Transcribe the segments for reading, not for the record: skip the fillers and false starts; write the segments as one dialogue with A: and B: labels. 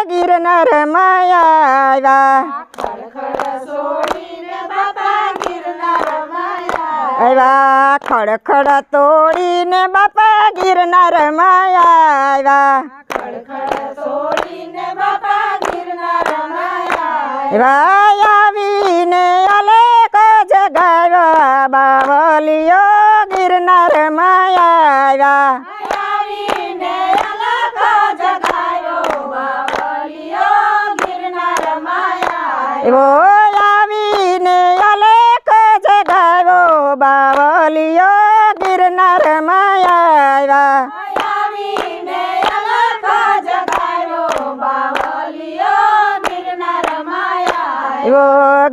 A: गिरनार माया आया
B: खडखड सोडीने बापा गिरनार माया
A: आया खडखड तोडीने बापा गिरनार माया आया
B: खडखड सोडीने बापा गिरनार माया
A: आयावीने अलेक जगावा बावलियो गिरनार माया आया
B: आयावीने अलग जगायो बावलियो गिरनार माया
A: ओ आवीने अलेक जगावो बावलियो गिरनार माया आया
B: आयावीने अलग जगायो बावलियो गिरनार माया
A: ओ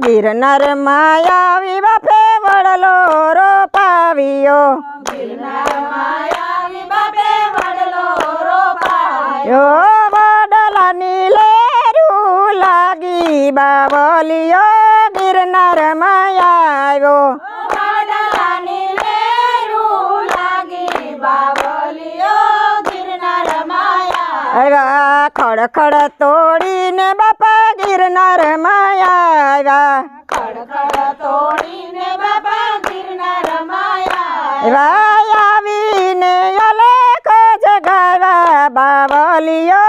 A: गिरनार माया बापे वडलो रो पावियो
B: गिरनार माया बापे वडलो रोपायो
A: यो वडला नीलेरू लागी बावलियो गिरनार माया आयो
B: वडलानी लेरू लागी बावलियो गिरनार माया
A: आया खडखड तोडीने बापा गिरनार माया आया
B: खडखड तोडीने बाबा गिरनार माया
A: आयावीने अलेक जगावा बावलियो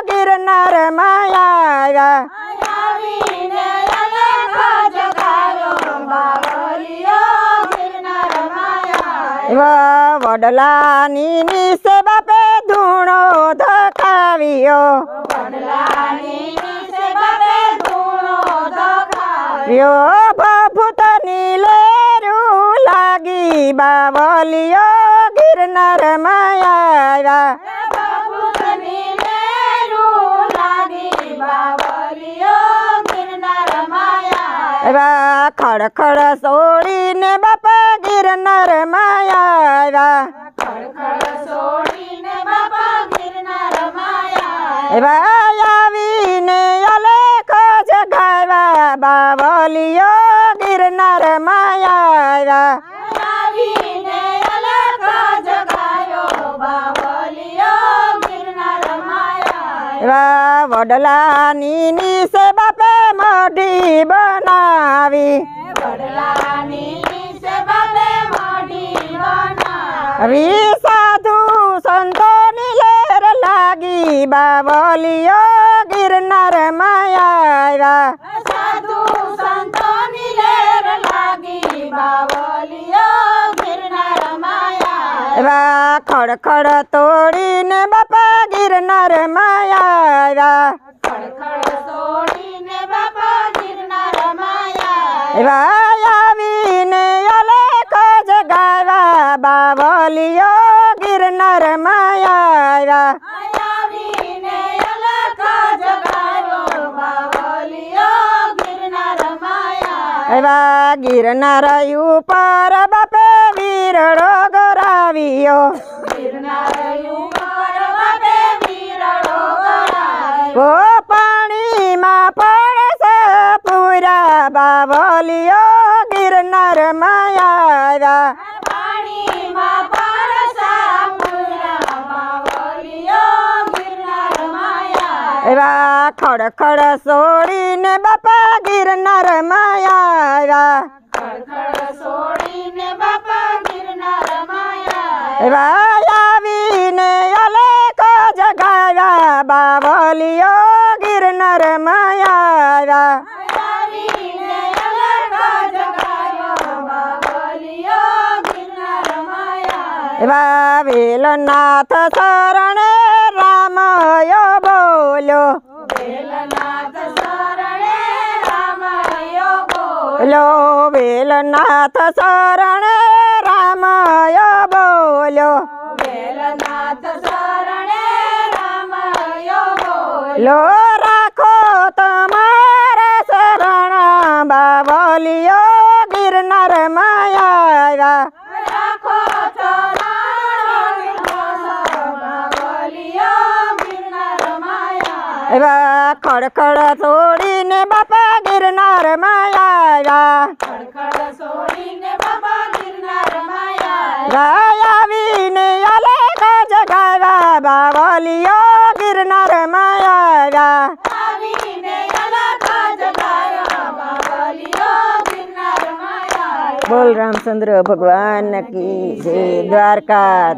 A: गिरनार माया आया
B: आयावीने अलग जगायो बावलियो गिरनार माया
A: वडला नी से बापे धूणो धकावियो
B: वडलानी से बाबे धूणो धकायो
A: यो भभूत नीलेरू लागी बावलियो गिरनार माया आया
B: बाबूतनी लेरू लागी बावलियो गिरनार माया
A: खडखड सोडीने बापा गिरनार माया आया
B: खडखड सोडीने बाबा गिरनार माया
A: आयावीने अलेक जगावा बावलियो गिरनार माया आया
B: आयावीने अलग जगायो बावलियो गिरनार माया
A: वडला नी से बापे मोटी बनावी
B: वडलानी से बाबे मोडी बना
A: अभी साधु संतो नीलेर लागी बावलियो गिरनार माया आया
B: साधु संतोनी लेर लागी बावलियो गिरनार माया
A: खडखड तोडीने बापा गिरनार माया आया
B: खडखड सोडीने बाबा गिरनार माया
A: आयावीने अलेक जगावा बावलियो गिरनार माया आया
B: आयावीने अलग जगायो बावलियो गिरनार माया
A: गिरनार उपर बापे वीरडो गरावियो
B: गिरनार उपर बाबे वीरडो गरायो
A: ओ पानीमा पडछ पुरा बावलियो गिरनार माया आया
B: पानीमा परसा पुरा बावलियो गिरनार माया
A: खडखड सोडीने बापा गिरनार माया आया
B: खडखड सोडीने बापा गिरनार माया
A: आयावीने अलेक जगावा बावलियो गिरनार माया आया
B: आयावीने अलग जगायो बावलियो गिरनार माया
A: वेलनाथ शरणे राम यो बोल्यो
B: वेलनाथ शरणे राम यो
A: लो वेलनाथ शरणे राम यो बोल्यो
B: वेलनाथ शरणे राम यो
A: लो राखो तुम्हारा शरण बावलियो गिरनार माया आया
B: राखो चरण बावलियो गिरनार माया
A: खडखड छोडीने बापा गिरनार माया आया
B: खडखड सोडीने बाबा गिरनार माया
A: गायावीने अलेक जगावा બાવલીઓ ગિરનારમાં આવ્યા
B: આવીને અલખ જગાયો બાવલીઓ ગિરનારમાં આવ્યા.
A: બોલ રામચંદ્ર ભગવાન કી જય દ્વારકા